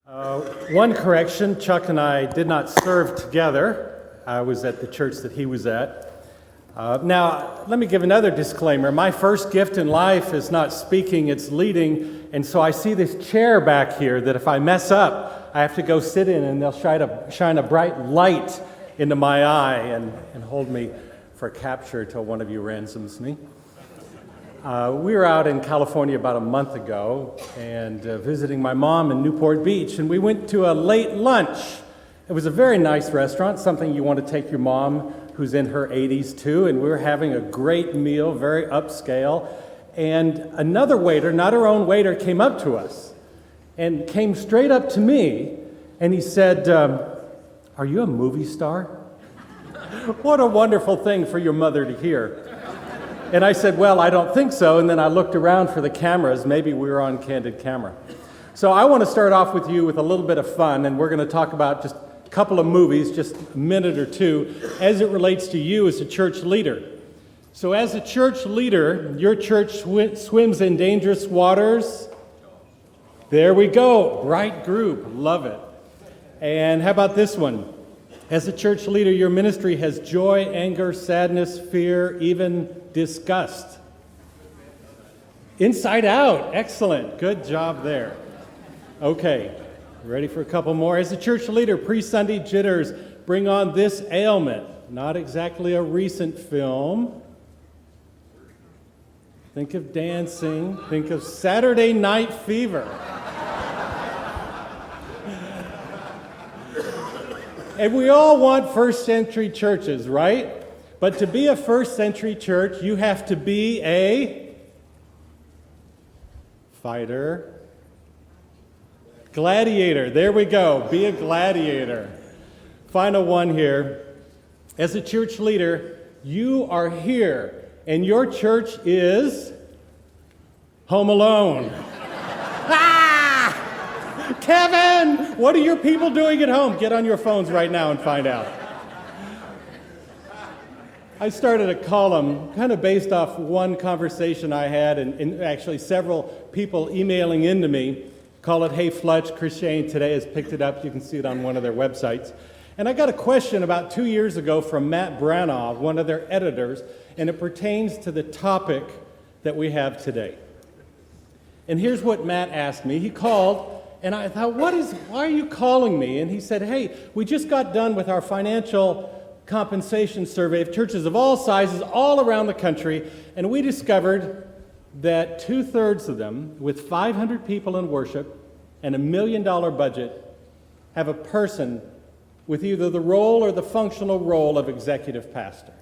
One correction, Chuck and I did not serve together. I was at the church that he was at. Now, let me give another disclaimer. My first gift in life is not speaking, it's leading. And so I see this chair back here that if I mess up, I have to go sit in and they'll shine a bright light into my eye and hold me for capture till one of you ransoms me. We were out in California about a month ago and visiting my mom in Newport Beach, and we went to a late lunch. It was a very nice restaurant, something you want to take your mom, who's in her 80s too, and we were having a great meal, very upscale, and another waiter, not our own waiter, came up to us and came straight up to me, and he said, "Are you a movie star?" What a wonderful thing for your mother to hear. And I said, "Well, I don't think so." And then I looked around for the cameras. Maybe we were on candid camera. So I want to start off with you with a little bit of fun, and we're going to talk about just a couple of movies, just a minute or two, as it relates to you as a church leader. So as a church leader, your church swims in dangerous waters. There we go. Bright group. Love it. And how about this one? As a church leader, your ministry has joy, anger, sadness, fear, even disgust. Inside Out. Excellent. Good job there. Okay. Ready for a couple more? As a church leader, pre-Sunday jitters bring on This Ailment. Not exactly a recent film. Think of dancing. Think of Saturday Night Fever. And we all want first century churches, right? But to be a first century church, you have to be a fighter. Gladiator. There we go. Be a gladiator. Final one here. As a church leader, you are here, and your church is Home Alone. Kevin, what are your people doing at home? Get on your phones right now and find out. I started a column kind of based off one conversation I had and actually several people emailing into me. Call it Hey Fletch. Christianity Today has picked it up. You can see it on one of their websites. And I got a question about 2 years ago from Matt Branagh, one of their editors, and it pertains to the topic that we have today. And here's what Matt asked me. He called, and I thought, why are you calling me? And he said, hey, we just got done with our financial compensation survey of churches of all sizes all around the country, and we discovered that 2/3 of them, with 500 people in worship and $1 million budget, have a person with either the role or the functional role of executive pastor.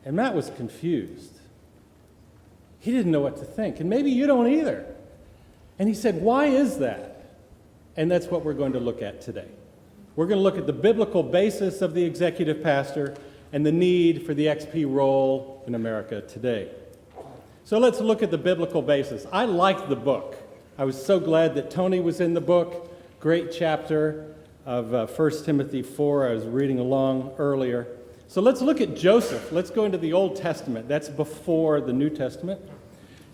And Matt was confused. He didn't know what to think, and maybe you don't either. And he said, why is that? And that's what we're going to look at today. We're going to look at the biblical basis of the executive pastor and the need for the XP role in America today. So let's look at the biblical basis. I liked the book. I was so glad that Tony was in the book. Great chapter of 1 Timothy 4. I was reading along earlier. So let's look at Joseph. Let's go into the Old Testament. That's before the New Testament.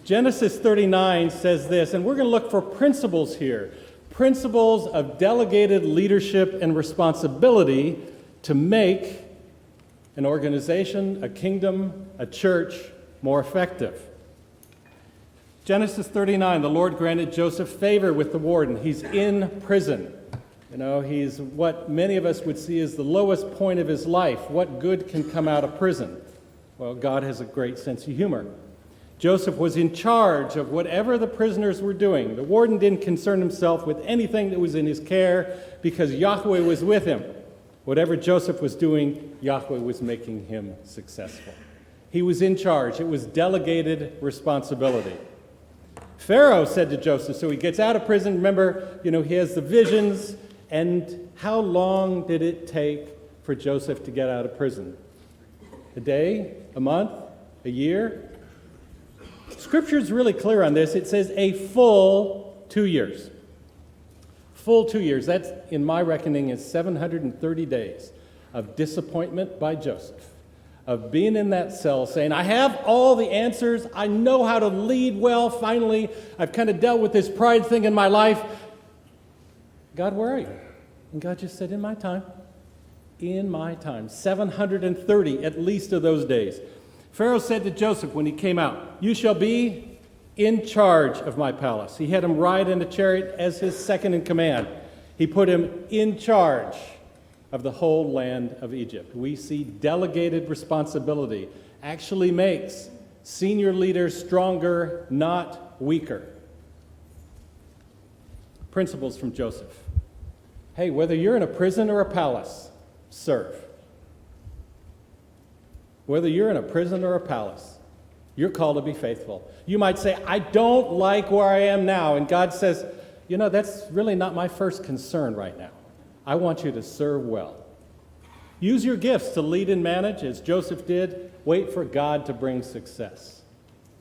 Genesis 39 says this, and we're going to look for principles here. Principles of delegated leadership and responsibility to make an organization, a kingdom, a church more effective. Genesis 39, the Lord granted Joseph favor with the warden. He's in prison. You know, he's what many of us would see as the lowest point of his life. What good can come out of prison? Well, God has a great sense of humor. Joseph was in charge of whatever the prisoners were doing. The warden didn't concern himself with anything that was in his care because Yahweh was with him. Whatever Joseph was doing, Yahweh was making him successful. He was in charge. It was delegated responsibility. Pharaoh said to Joseph, so he gets out of prison. Remember, he has the visions. And how long did it take for Joseph to get out of prison? A day? A month? A year? Scripture is really clear on this. It says a full 2 years. Full 2 years. That's, in my reckoning, is 730 days of disappointment by Joseph, of being in that cell saying, I have all the answers. I know how to lead well. Finally, I've kind of dealt with this pride thing in my life. God, where are you? And God just said, in my time. In my time. 730 at least of those days. Pharaoh said to Joseph when he came out, you shall be in charge of my palace. He had him ride in a chariot as his second in command. He put him in charge of the whole land of Egypt. We see delegated responsibility actually makes senior leaders stronger, not weaker. Principles from Joseph. Hey, whether you're in a prison or a palace, serve. Whether you're in a prison or a palace, you're called to be faithful. You might say, I don't like where I am now. And God says, you know, that's really not my first concern right now. I want you to serve well. Use your gifts to lead and manage, as Joseph did. Wait for God to bring success.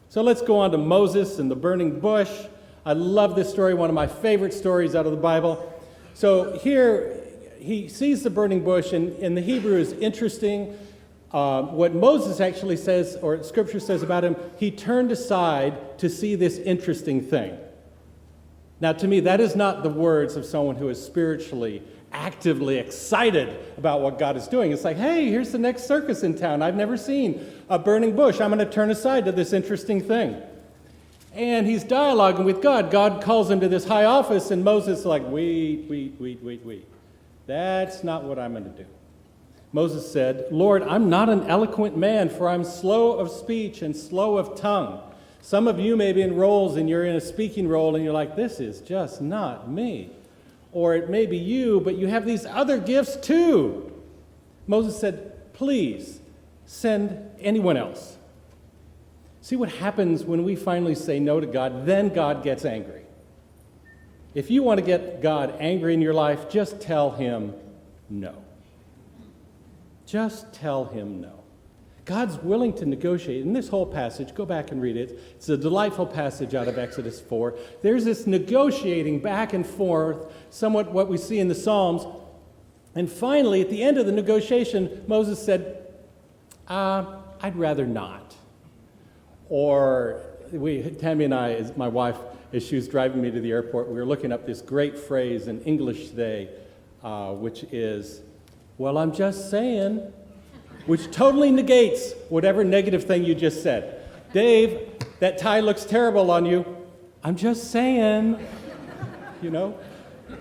So let's go on to Moses and the burning bush. I love this story, one of my favorite stories out of the Bible. So here he sees the burning bush, and in the Hebrew is interesting. What Moses actually says, or Scripture says about him, he turned aside to see this interesting thing. Now, to me, that is not the words of someone who is spiritually, actively excited about what God is doing. It's like, hey, here's the next circus in town. I've never seen a burning bush. I'm going to turn aside to this interesting thing. And he's dialoguing with God. God calls him to this high office, and Moses is like, wait. That's not what I'm going to do. Moses said, Lord, I'm not an eloquent man, for I'm slow of speech and slow of tongue. Some of you may be in roles and you're in a speaking role and you're like, this is just not me. Or it may be you, but you have these other gifts too. Moses said, please send anyone else. See what happens when we finally say no to God, then God gets angry. If you want to get God angry in your life, just tell him no. Just tell him no. God's willing to negotiate. In this whole passage, go back and read it. It's a delightful passage out of Exodus 4. There's this negotiating back and forth, somewhat what we see in the Psalms. And finally, at the end of the negotiation, Moses said, I'd rather not. Or Tammy and I, as my wife, as she was driving me to the airport, we were looking up this great phrase in English today, which is, well, I'm just saying, which totally negates whatever negative thing you just said. Dave, that tie looks terrible on you. I'm just saying. You know,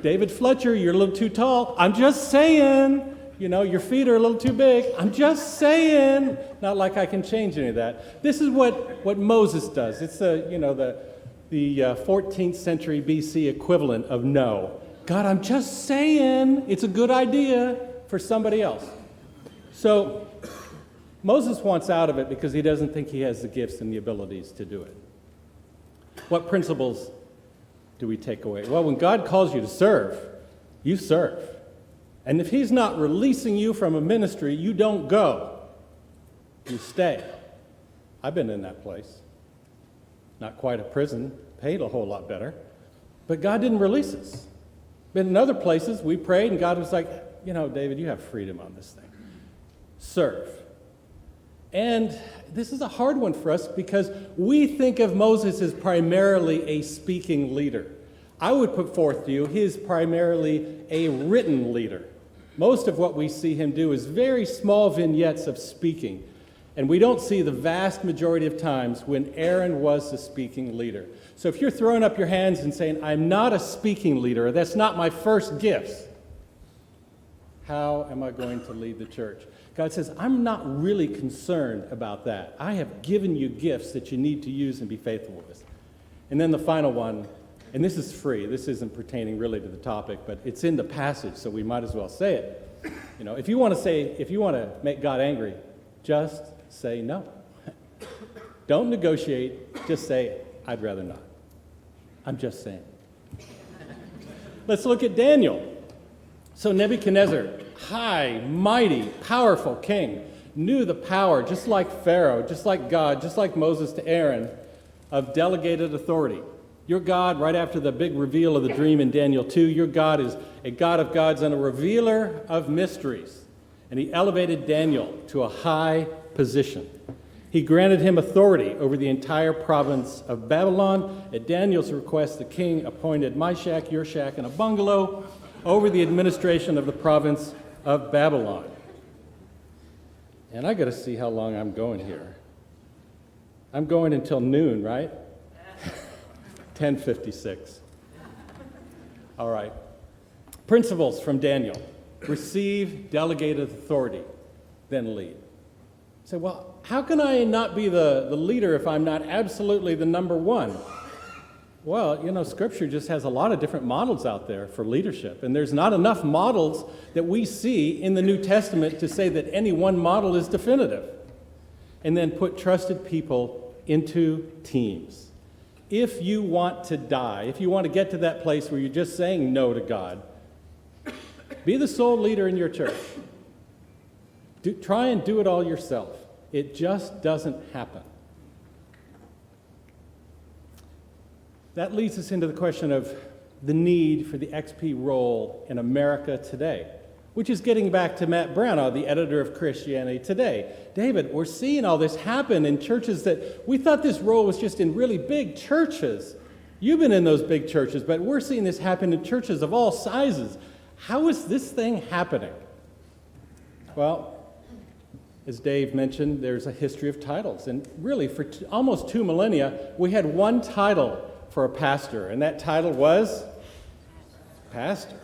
David Fletcher, you're a little too tall. I'm just saying. You know, your feet are a little too big. I'm just saying. Not like I can change any of that. This is what Moses does. It's the 14th century BC equivalent of no. God, I'm just saying. It's a good idea for somebody else. So Moses wants out of it because he doesn't think he has the gifts and the abilities to do it. What principles do we take away? Well, when God calls you to serve, you serve. And if he's not releasing you from a ministry, you don't go. You stay. I've been in that place. Not quite a prison, paid a whole lot better. But God didn't release us. Been in other places, we prayed, and God was like, you know, David, you have freedom on this thing. Serve. And this is a hard one for us because we think of Moses as primarily a speaking leader. I would put forth to you, he is primarily a written leader. Most of what we see him do is very small vignettes of speaking. And we don't see the vast majority of times when Aaron was the speaking leader. So if you're throwing up your hands and saying, I'm not a speaking leader, that's not my first gifts, how am I going to lead the church? God says, I'm not really concerned about that. I have given you gifts that you need to use and be faithful with. And then the final one, and this is free. This isn't pertaining really to the topic, but it's in the passage, so we might as well say it. You know, if you want to make God angry, just say no. Don't negotiate. Just say, I'd rather not. I'm just saying. Let's look at Daniel. So Nebuchadnezzar, high, mighty, powerful king, knew the power, just like Pharaoh, just like God, just like Moses to Aaron, of delegated authority. Your God, right after the big reveal of the dream in Daniel 2, your God is a God of gods and a revealer of mysteries. And he elevated Daniel to a high position. He granted him authority over the entire province of Babylon. At Daniel's request, the king appointed Meshach, Yorshak, and a bungalow over the administration of the province of Babylon. And I got to see how long I'm going here. I'm going until noon, right? 10:56. All right. Principles from Daniel. Receive delegated authority, then lead. Say, well, how can I not be the leader if I'm not absolutely the number one? Well, Scripture just has a lot of different models out there for leadership, and there's not enough models that we see in the New Testament to say that any one model is definitive. And then put trusted people into teams. If you want to die, if you want to get to that place where you're just saying no to God, be the sole leader in your church. Try and do it all yourself. It just doesn't happen. That leads us into the question of the need for the XP role in America today, which is getting back to Matt Brown, the editor of Christianity Today. David, we're seeing all this happen in churches that we thought this role was just in really big churches. You've been in those big churches, but we're seeing this happen in churches of all sizes. How is this thing happening? Well, as Dave mentioned, there's a history of titles. And really, for almost 2 millennia, we had one title for a pastor, and that title was pastor.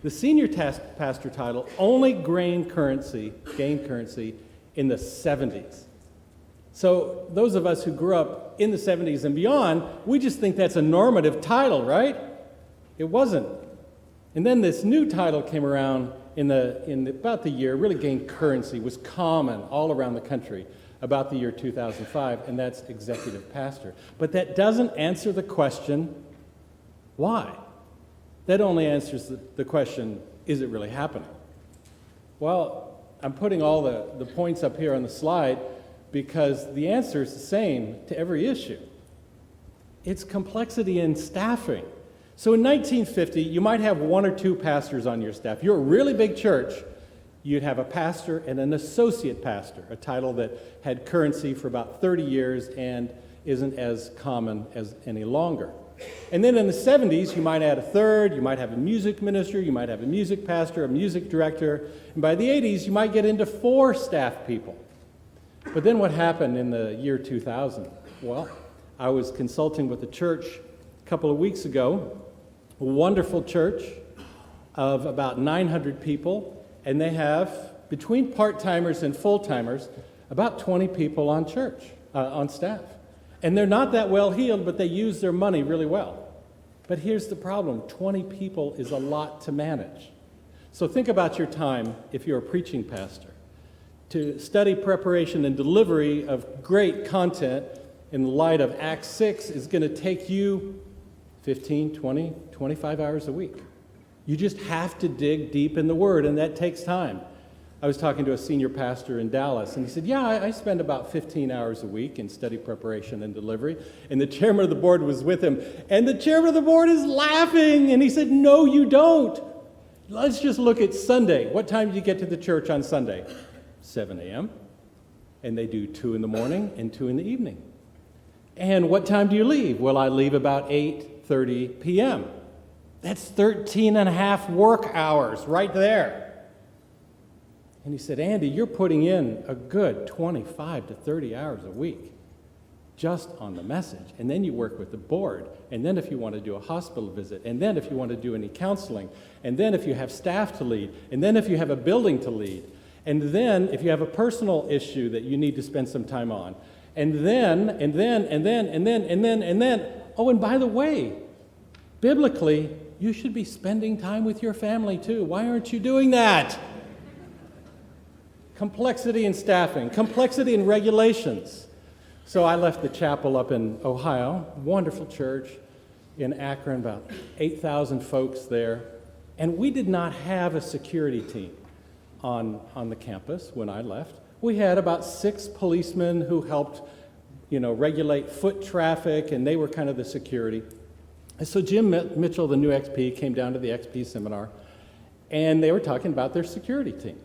The senior pastor title only gained currency in the 70s. So those of us who grew up in the 70s and beyond, we just think that's a normative title, right? It wasn't. And then this new title came around in about the year, really gained currency, was common all around the country about the year 2005, and that's executive pastor. But that doesn't answer the question, why? That only answers the question, is it really happening? Well, I'm putting all the points up here on the slide because the answer is the same to every issue. It's complexity in staffing. So in 1950, you might have 1 or 2 pastors on your staff. You're a really big church. You'd have a pastor and an associate pastor, a title that had currency for about 30 years and isn't as common as any longer. And then in the 70s, you might add a third, you might have a music minister, you might have a music pastor, a music director, and by the 80s, you might get into 4 staff people. But then what happened in the year 2000? Well, I was consulting with a church a couple of weeks ago, a wonderful church of about 900 people, and they have, between part-timers and full-timers, about 20 people on staff. And they're not that well heeled, but they use their money really well. But here's the problem. 20 people is a lot to manage. So think about your time, if you're a preaching pastor, to study preparation and delivery of great content in the light of Acts 6 is going to take you 15, 20, 25 hours a week. You just have to dig deep in the Word, and that takes time. I was talking to a senior pastor in Dallas, and he said, yeah, I spend about 15 hours a week in study preparation and delivery. And the chairman of the board was with him, and the chairman of the board is laughing, and he said, no, you don't. Let's just look at Sunday. What time do you get to the church on Sunday? 7 a.m. And they do 2 in the morning and 2 in the evening. And what time do you leave? Well, I leave about 8:30 p.m. That's 13 and a half work hours right there. And he said, Andy, you're putting in a good 25 to 30 hours a week just on the message. And then you work with the board. And then if you want to do a hospital visit. And then if you want to do any counseling. And then if you have staff to lead. And then if you have a building to lead. And then if you have a personal issue that you need to spend some time on. And then, oh, and by the way, biblically, you should be spending time with your family too. Why aren't you doing that? Complexity in staffing, complexity in regulations. So I left the chapel up in Ohio, wonderful church in Akron, about 8,000 folks there. And we did not have a security team on the campus when I left. We had about 6 policemen who helped, regulate foot traffic, and they were kind of the security. And so Jim Mitchell, the new XP, came down to the XP seminar, and they were talking about their security team.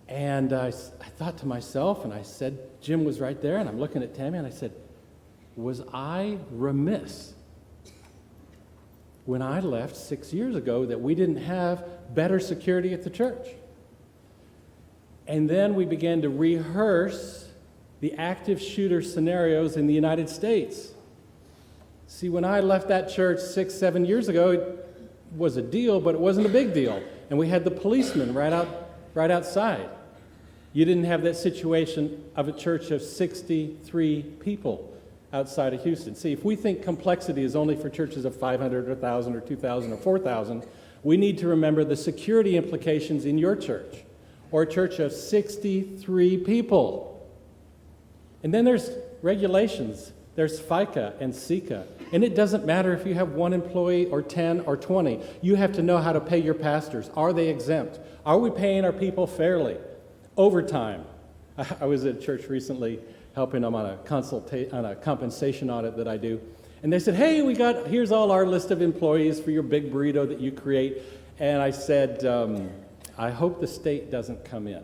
And I thought to myself, and I said, Jim was right there, and I'm looking at Tammy, and I said, was I remiss when I left 6 years ago that we didn't have better security at the church. And then we began to rehearse the active shooter scenarios in the United States. See, when I left that church 6, 7 years ago, it was a deal, but it wasn't a big deal. And we had the policemen right outside. You didn't have that situation of a church of 63 people outside of Houston. See, if we think complexity is only for churches of 500 or 1,000 or 2,000 or 4,000, we need to remember the security implications in your church, or a church of 63 people. And then there's regulations. There's FICA and SICA. And it doesn't matter if you have 1 employee or 10 or 20. You have to know how to pay your pastors. Are they exempt? Are we paying our people fairly? Overtime. I was at church recently helping them on a compensation audit that I do. And they said, hey, here's all our list of employees for your big burrito that you create. And I said, I hope the state doesn't come in.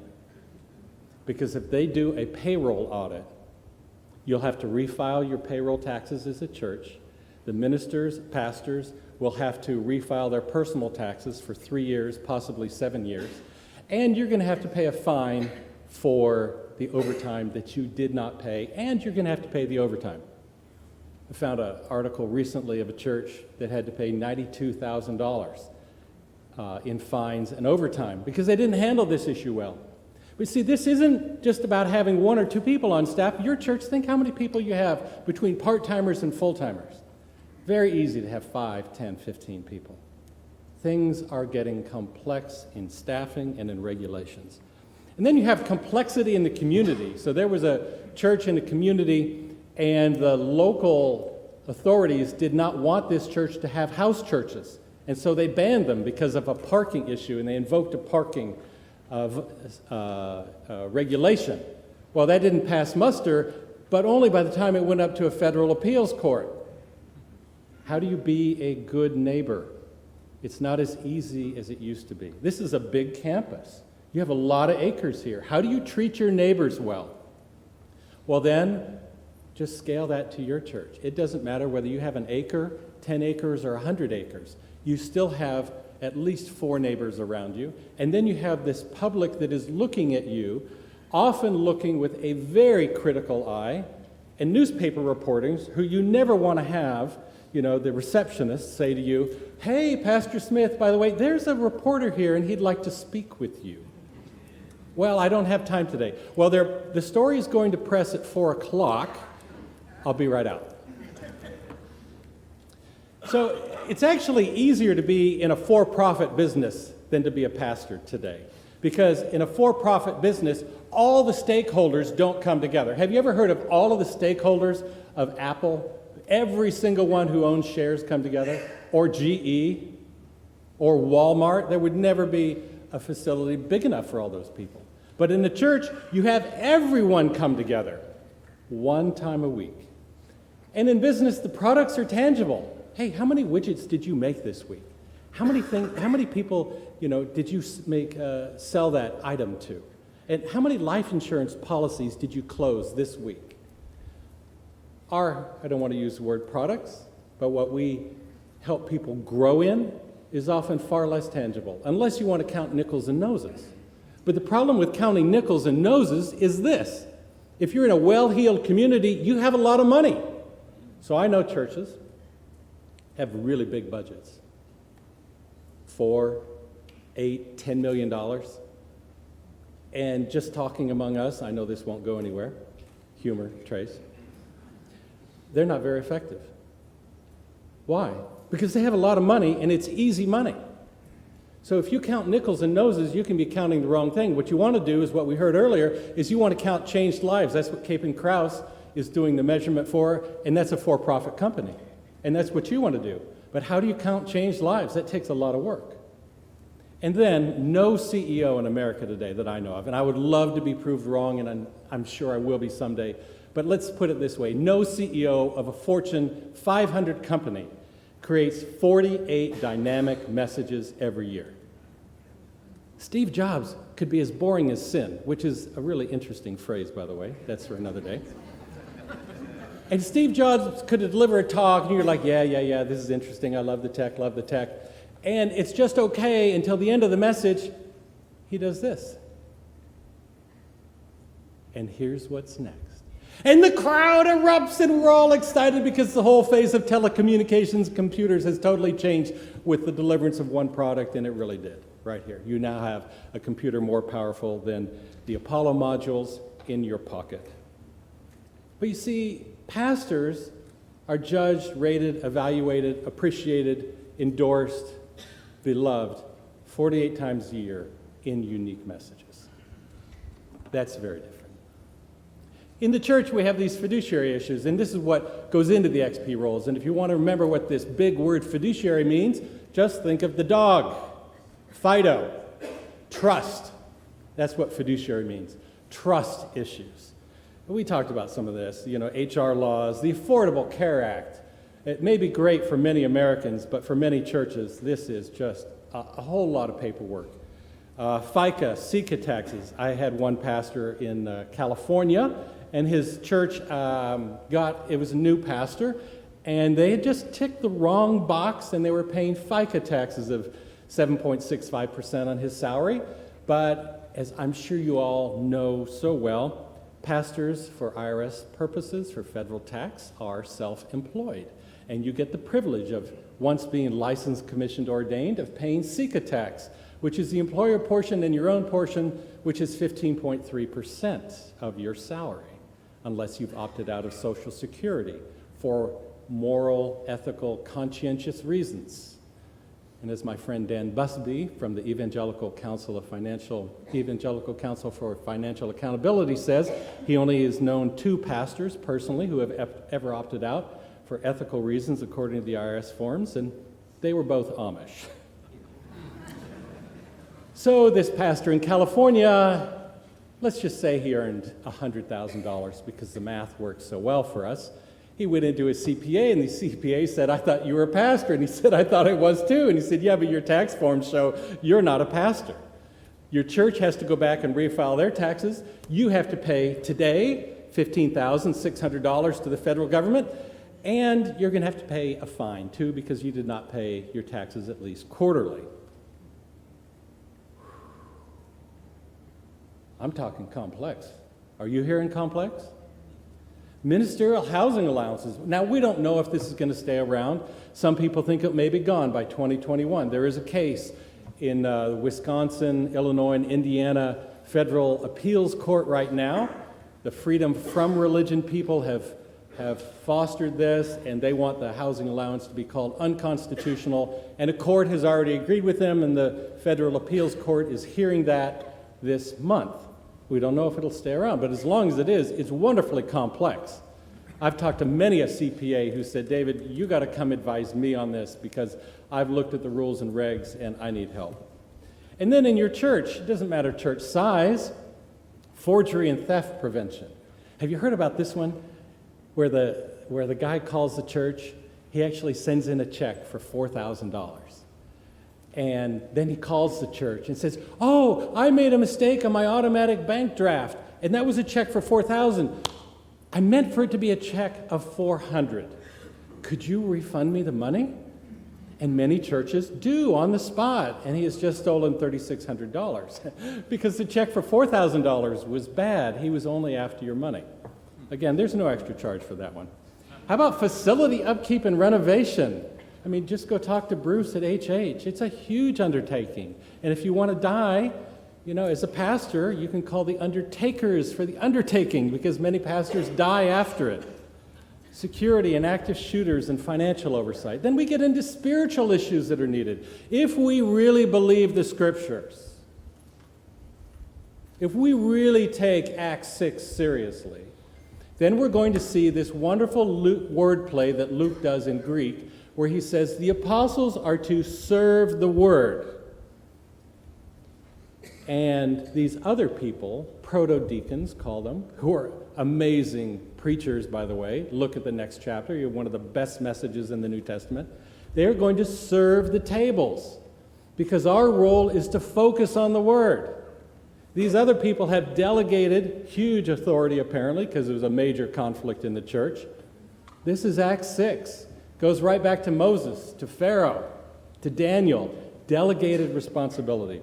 Because if they do a payroll audit, you'll have to refile your payroll taxes as a church. The ministers, pastors will have to refile their personal taxes for 3 years, possibly 7 years. And you're going to have to pay a fine for the overtime that you did not pay, and you're going to have to pay the overtime. I found an article recently of a church that had to pay $92,000 in fines and overtime because they didn't handle this issue well. But see, this isn't just about having 1 or 2 people on staff. Your church, think how many people you have between part-timers and full-timers. Very easy to have 5, 10, 15 people. Things are getting complex in staffing and in regulations. And then you have complexity in the community. So there was a church in the community, and the local authorities did not want this church to have house churches. And so they banned them because of a parking issue, and they invoked a parking regulation. Well, that didn't pass muster, but only by the time it went up to a federal appeals court. How do you be a good neighbor? It's not as easy as it used to be. This is a big campus. You have a lot of acres here. How do you treat your neighbors well? Well, then, just scale that to your church. It doesn't matter whether you have an acre, 10 acres, or 100 acres. You still have at least 4 neighbors around you. And then you have this public that is looking at you, often looking with a very critical eye, and newspaper reporters who you never want to have, the receptionist say to you, hey, Pastor Smith, by the way, there's a reporter here and he'd like to speak with you. Well, I don't have time today. Well, the story is going to press at 4 o'clock. I'll be right out. So it's actually easier to be in a for-profit business than to be a pastor today. Because in a for-profit business, all the stakeholders don't come together. Have you ever heard of all of the stakeholders of Apple? Every single one who owns shares come together? Or GE? Or Walmart? There would never be a facility big enough for all those people. But in the church, you have everyone come together 1 time a week. And in business, the products are tangible. Hey, how many widgets did you make this week? How many people, did you sell that item to? And how many life insurance policies did you close this week? I don't want to use the word products, but what we help people grow in is often far less tangible, unless you want to count nickels and noses. But the problem with counting nickels and noses is this. If you're in a well-heeled community, you have a lot of money. So I know churches have really big budgets. $4, $8, $10 million. And just talking among us, I know this won't go anywhere. Humor, Trace. They're not very effective. Why? Because they have a lot of money and it's easy money. So if you count nickels and noses, you can be counting the wrong thing. What you want to do is what we heard earlier, is you want to count changed lives. That's what Cape and Krause is doing the measurement for, and that's a for-profit company. And that's what you want to do. But how do you count changed lives? That takes a lot of work. And then no CEO in America today that I know of, and I would love to be proved wrong, and I'm sure I will be someday, but let's put it this way. No CEO of a Fortune 500 company creates 48 dynamic messages every year. Steve Jobs could be as boring as sin, which is a really interesting phrase, by the way. That's for another day. And Steve Jobs could deliver a talk, and you're like, yeah, this is interesting. I love the tech. And it's just okay until the end of the message, he does this. And here's what's next. And the crowd erupts, and we're all excited because the whole phase of telecommunications and computers has totally changed with the deliverance of one product, and it really did, right here. You now have a computer more powerful than the Apollo modules in your pocket. But you see, pastors are judged, rated, evaluated, appreciated, endorsed, beloved 48 times a year in unique messages. That's very different. In the church, we have these fiduciary issues, and this is what goes into the XP roles. And if you want to remember what this big word fiduciary means, just think of the dog. Fido. Trust. That's what fiduciary means. Trust issues. We talked about some of this, HR laws, the Affordable Care Act. It may be great for many Americans, but for many churches, this is just a whole lot of paperwork. FICA, SICA taxes. I had one pastor in California, and his church it was a new pastor, and they had just ticked the wrong box, and they were paying FICA taxes of 7.65% on his salary. But as I'm sure you all know so well, pastors, for IRS purposes, for federal tax, are self-employed. And you get the privilege of, once being licensed, commissioned, ordained, of paying SICA tax, which is the employer portion, and your own portion, which is 15.3% of your salary, unless you've opted out of Social Security for moral, ethical, conscientious reasons. And as my friend Dan Busby from the Evangelical Council for Financial Accountability says, he only has known 2 pastors personally who have ever opted out for ethical reasons according to the IRS forms, and they were both Amish. So this pastor in California, let's just say he earned $100,000 because the math works so well for us. He went into his CPA, and the CPA said, I thought you were a pastor. And he said, I thought I was too. And he said, yeah, but your tax forms show you're not a pastor. Your church has to go back and refile their taxes. You have to pay today $15,600 to the federal government, and you're going to have to pay a fine too because you did not pay your taxes at least quarterly. I'm talking complex. Are you hearing complex? Ministerial housing allowances. Now, we don't know if this is going to stay around. Some people think it may be gone by 2021. There is a case in Wisconsin, Illinois, and Indiana federal appeals court right now. The freedom from religion people have fostered this, and they want the housing allowance to be called unconstitutional. And a court has already agreed with them, and the federal appeals court is hearing that this month. We don't know if it'll stay around, but as long as it is, it's wonderfully complex. I've talked to many a CPA who said, David, you got to come advise me on this because I've looked at the rules and regs and I need help. And then in your church, it doesn't matter church size, forgery and theft prevention. Have you heard about this one where the guy calls the church, he actually sends in a check for $4,000. And then he calls the church and says, oh, I made a mistake on my automatic bank draft, and that was a check for $4,000. I meant for it to be a check of $400. Could you refund me the money? And many churches do on the spot, and he has just stolen $3,600 because the check for $4,000 was bad. He was only after your money. Again, there's no extra charge for that one. How about facility upkeep and renovation? I mean, just go talk to Bruce at HH. It's a huge undertaking. And if you want to die, as a pastor, you can call the undertakers for the undertaking because many pastors die after it. Security and active shooters and financial oversight. Then we get into spiritual issues that are needed. If we really believe the scriptures, if we really take Acts 6 seriously, then we're going to see this wonderful wordplay that Luke does in Greek, where he says the apostles are to serve the word. And these other people, proto-deacons call them, who are amazing preachers, by the way. Look at the next chapter. You have one of the best messages in the New Testament. They're going to serve the tables because our role is to focus on the word. These other people have delegated huge authority, apparently, because there was a major conflict in the church. This is Acts 6. Goes right back to Moses, to Pharaoh, to Daniel. Delegated responsibility.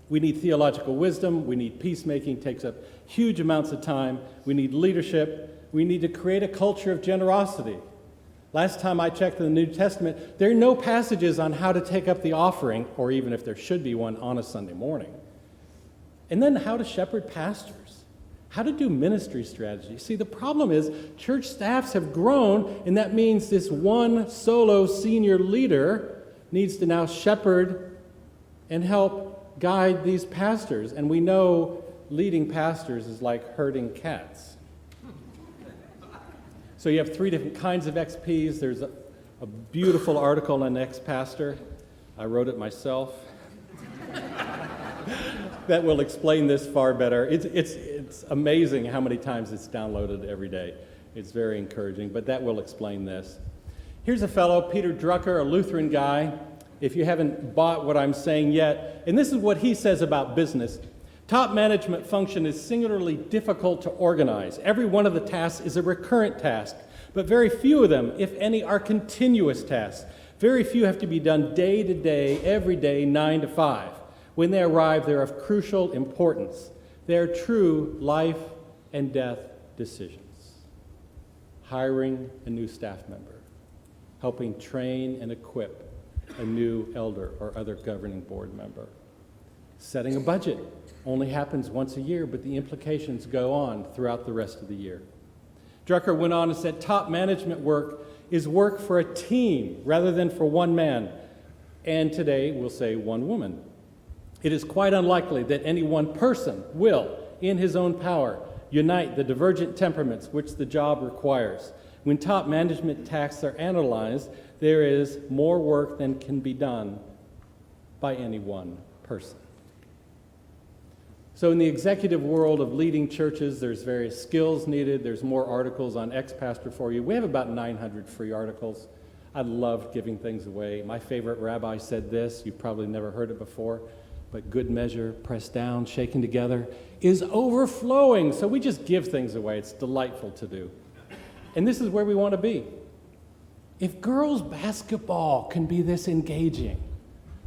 We need theological wisdom. We need peacemaking. Takes up huge amounts of time. We need leadership. We need to create a culture of generosity. Last time I checked in the New Testament, there are no passages on how to take up the offering, or even if there should be one, on a Sunday morning. And then how to shepherd pastors, how to do ministry strategy. See, the problem is church staffs have grown, and that means this one solo senior leader needs to now shepherd and help guide these pastors. And we know leading pastors is like herding cats. So you have 3 different kinds of XPs. There's a beautiful article on Ex-Pastor. I wrote it myself. That will explain this far better. It's amazing how many times it's downloaded every day. It's very encouraging, but that will explain this. Here's a fellow, Peter Drucker, a Lutheran guy. If you haven't bought what I'm saying yet, and this is what he says about business. Top management function is singularly difficult to organize. Every one of the tasks is a recurrent task, but very few of them, if any, are continuous tasks. Very few have to be done day to day, every day, 9 to 5. When they arrive, they're of crucial importance. They're true life and death decisions. Hiring a new staff member, helping train and equip a new elder or other governing board member. Setting a budget only happens once a year, but the implications go on throughout the rest of the year. Drucker went on and said, top management work is work for a team rather than for one man, and today we'll say one woman. It is quite unlikely that any one person will, in his own power, unite the divergent temperaments which the job requires. When top management tasks are analyzed, there is more work than can be done by any one person. So in the executive world of leading churches, there's various skills needed. There's more articles on Ex-Pastor for you. We have about 900 free articles. I love giving things away. My favorite rabbi said this. You've probably never heard it before. But good measure, pressed down, shaken together, is overflowing. So we just give things away. It's delightful to do. And this is where we want to be. If girls' basketball can be this engaging,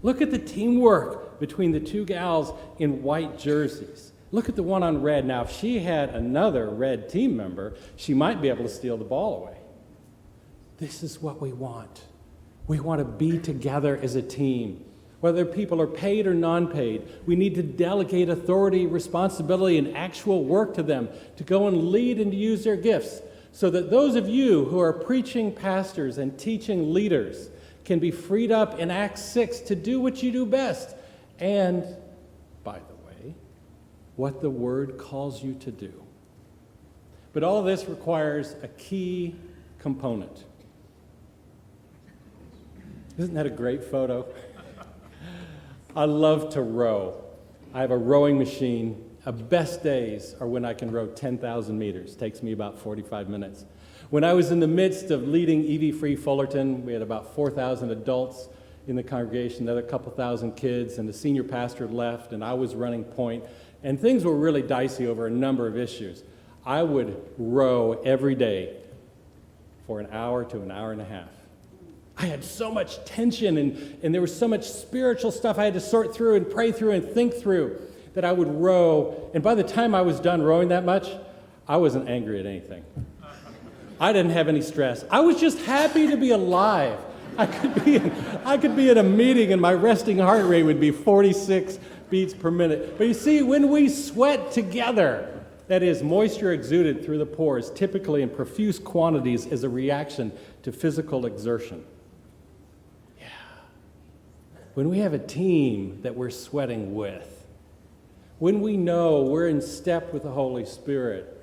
look at the teamwork between the 2 gals in white jerseys. Look at the one on red. Now, if she had another red team member, she might be able to steal the ball away. This is what we want. We want to be together as a team. Whether people are paid or non-paid, we need to delegate authority, responsibility, and actual work to them to go and lead and to use their gifts so that those of you who are preaching pastors and teaching leaders can be freed up in Acts 6 to do what you do best. And, by the way, what the Word calls you to do. But all of this requires a key component. Isn't that a great photo? I love to row. I have a rowing machine. Best days are when I can row 10,000 meters. Takes me about 45 minutes. When I was in the midst of leading EV Free Fullerton, we had about 4,000 adults in the congregation, another couple thousand kids, and the senior pastor left, and I was running point, and things were really dicey over a number of issues. I would row every day for an hour to an hour and a half. I had so much tension, and there was so much spiritual stuff I had to sort through and pray through and think through that I would row, and by the time I was done rowing that much, I wasn't angry at anything. I didn't have any stress. I was just happy to be alive. I could be at a meeting and my resting heart rate would be 46 beats per minute. But you see, when we sweat together, that is, moisture exuded through the pores, typically in profuse quantities as a reaction to physical exertion. Yeah. When we have a team that we're sweating with, when we know we're in step with the Holy Spirit,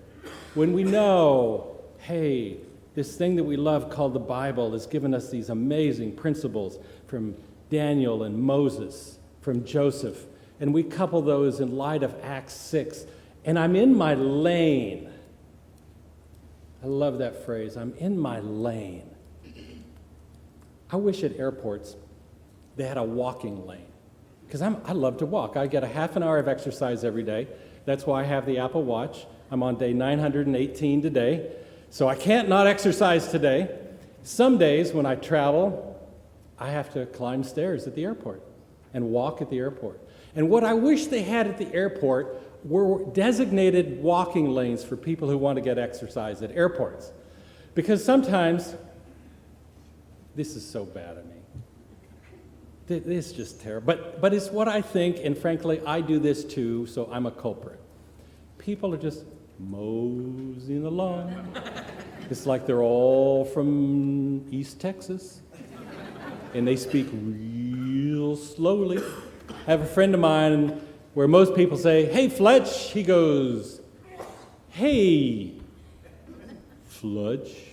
when we know, hey, this thing that we love called the Bible has given us these amazing principles from Daniel and Moses, from Joseph, and we couple those in light of Acts 6, and I'm in my lane. I love that phrase, I'm in my lane. I wish at airports they had a walking lane, because I love to walk. I get a half an hour of exercise every day. That's why I have the Apple Watch. I'm on day 918 today. So I can't not exercise today. Some days when I travel, I have to climb stairs at the airport and walk at the airport. And what I wish they had at the airport were designated walking lanes for people who want to get exercise at airports. Because sometimes, this is so bad of me. This is just terrible. But it's what I think, and frankly, I do this too, so I'm a culprit. People are just moseying along. It's like they're all from East Texas, and they speak real slowly. I have a friend of mine where most people say, "Hey, Fletch," he goes, "Hey, Fletch."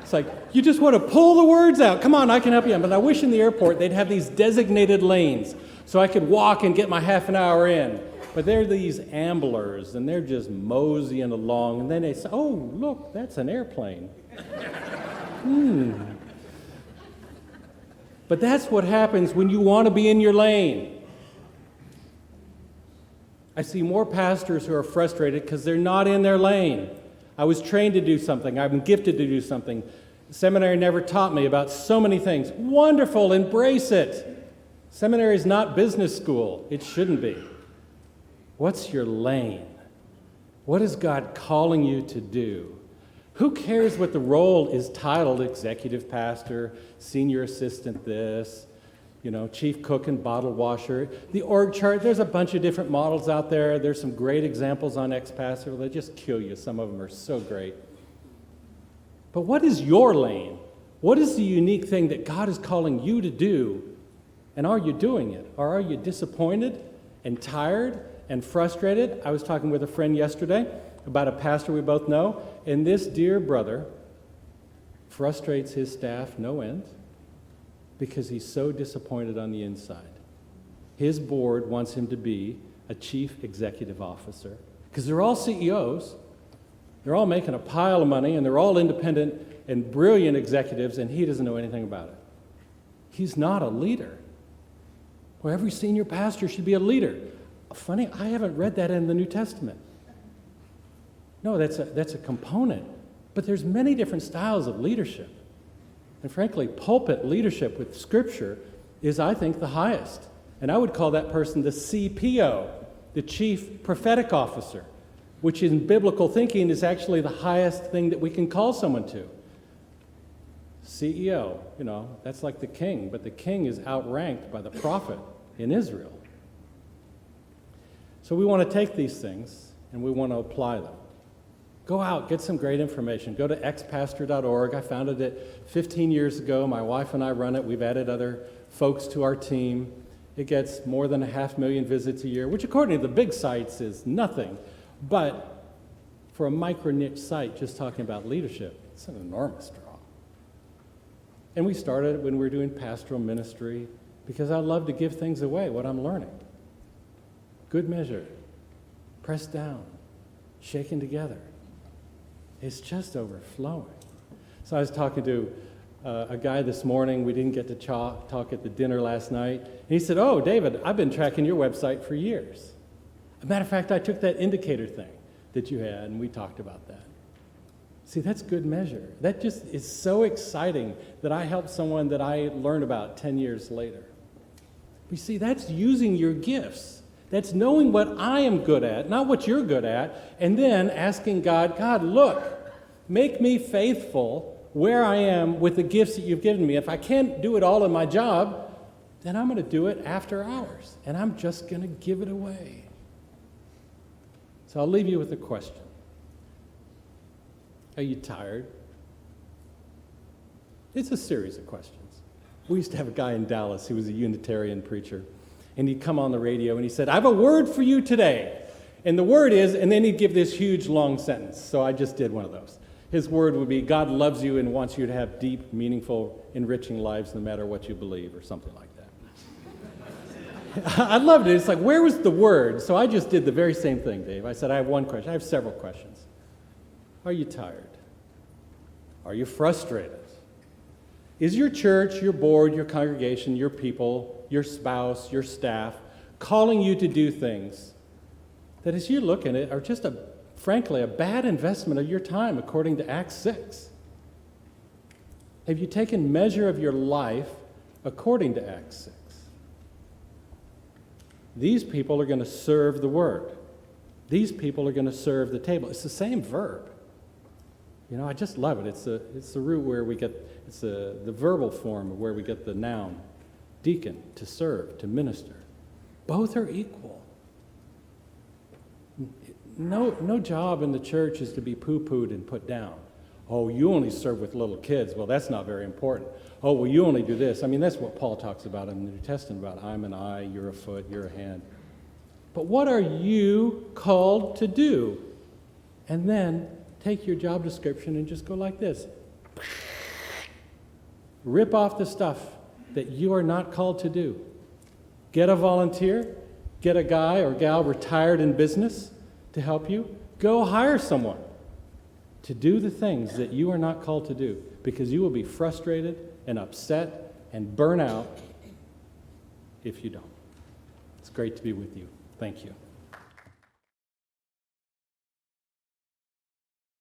It's like, you just want to pull the words out. Come on, I can help you. But I wish in the airport they'd have these designated lanes so I could walk and get my half an hour in. But they're these amblers, and they're just moseying along. And then they say, "Oh, look, that's an airplane." But that's what happens when you want to be in your lane. I see more pastors who are frustrated because they're not in their lane. I was trained to do something. I'm gifted to do something. Seminary never taught me about so many things. Wonderful, embrace it. Seminary is not business school. It shouldn't be. What's your lane? What is God calling you to do? Who cares what the role is titled? Executive pastor, senior assistant this, chief cook and bottle washer. The org chart, there's a bunch of different models out there. There's some great examples on ex-pastor. They just kill you. Some of them are so great. But what is your lane? What is the unique thing that God is calling you to do? And are you doing it? Or are you disappointed and tired and frustrated? I was talking with a friend yesterday about a pastor we both know, and this dear brother frustrates his staff no end because he's so disappointed on the inside. His board wants him to be a chief executive officer because they're all CEOs. They're all making a pile of money, and they're all independent and brilliant executives, and he doesn't know anything about it. He's not a leader. Well, every senior pastor should be a leader. Funny, I haven't read that in the New Testament. No, that's a component. But there's many different styles of leadership. And frankly, pulpit leadership with Scripture is, I think, the highest. And I would call that person the CPO, the Chief Prophetic Officer, which in biblical thinking is actually the highest thing that we can call someone to. CEO, that's like the king, but the king is outranked by the prophet in Israel. So we want to take these things and we want to apply them. Go out, get some great information. Go to xpastor.org. I founded it 15 years ago. My wife and I run it. We've added other folks to our team. It gets more than 500,000 visits a year, which according to the big sites is nothing. But for a micro-niche site just talking about leadership, it's an enormous draw. And we started when we were doing pastoral ministry because I love to give things away, what I'm learning. Good measure, pressed down, shaken together. It's just overflowing. So I was talking to a guy this morning. We didn't get to talk at the dinner last night. And he said, "Oh, David, I've been tracking your website for years. As a matter of fact, I took that indicator thing that you had, and we talked about that." See, that's good measure. That just is so exciting that I helped someone that I learned about 10 years later. You see, that's using your gifts. That's knowing what I am good at, not what you're good at, and then asking God, "God, look, make me faithful where I am with the gifts that you've given me. If I can't do it all in my job, then I'm going to do it after hours, and I'm just going to give it away." So I'll leave you with a question. Are you tired? It's a series of questions. We used to have a guy in Dallas who was a Unitarian preacher, and he'd come on the radio and he said, "I have a word for you today. And the word is," and then he'd give this huge long sentence. So I just did one of those. His word would be, "God loves you and wants you to have deep, meaningful, enriching lives no matter what you believe," or something like that. I loved it. It's like, where was the word? So I just did the very same thing, Dave. I said, I have one question. I have several questions. Are you tired? Are you frustrated? Is your church, your board, your congregation, your people, your spouse, your staff calling you to do things that as you look at it are just a frankly, a bad investment of your time, according to Acts 6? Have you taken measure of your life according to Acts 6? These people are going to serve the word. These people are going to serve the table. It's the same verb. You know, I just love it. It's the root where we get, it's the verbal form of where we get the noun, deacon, to serve, to minister. Both are equal. No job in the church is to be poo-pooed and put down. Oh, you only serve with little kids. Well, that's not very important. Oh, well, you only do this. I mean, that's what Paul talks about in the New Testament, about I'm an eye, you're a foot, you're a hand. But what are you called to do? And then take your job description and just go like this. Rip off the stuff that you are not called to do. Get a volunteer. Get a guy or gal retired in business to help you. Go hire someone to do the things that you are not called to do, because you will be frustrated and upset and burn out if you don't. It's great to be with you. Thank you.